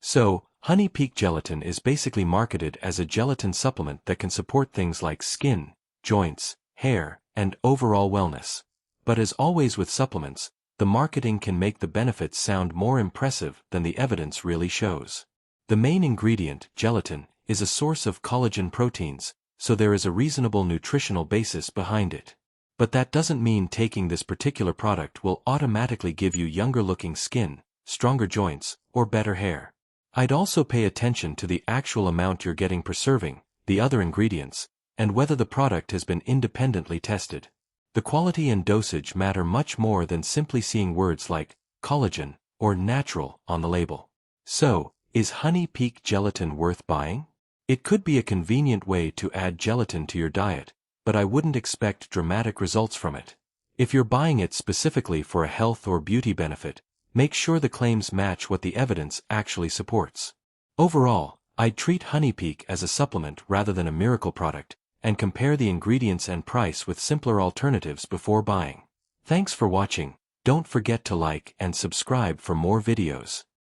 So, Honey Peak Gelatin is basically marketed as a gelatin supplement that can support things like skin, joints, hair, and overall wellness. But as always with supplements, the marketing can make the benefits sound more impressive than the evidence really shows. The main ingredient, gelatin, is a source of collagen proteins, so there is a reasonable nutritional basis behind it. But that doesn't mean taking this particular product will automatically give you younger-looking skin, stronger joints, or better hair. I'd also pay attention to the actual amount you're getting per serving, the other ingredients, and whether the product has been independently tested. The quality and dosage matter much more than simply seeing words like collagen or natural on the label. So, is Honey Peak Gelatin worth buying? It could be a convenient way to add gelatin to your diet, but I wouldn't expect dramatic results from it. If you're buying it specifically for a health or beauty benefit, make sure the claims match what the evidence actually supports. Overall, I'd treat Honey Peak as a supplement rather than a miracle product, and compare the ingredients and price with simpler alternatives before buying. Thanks for watching. Don't forget to like and subscribe for more videos.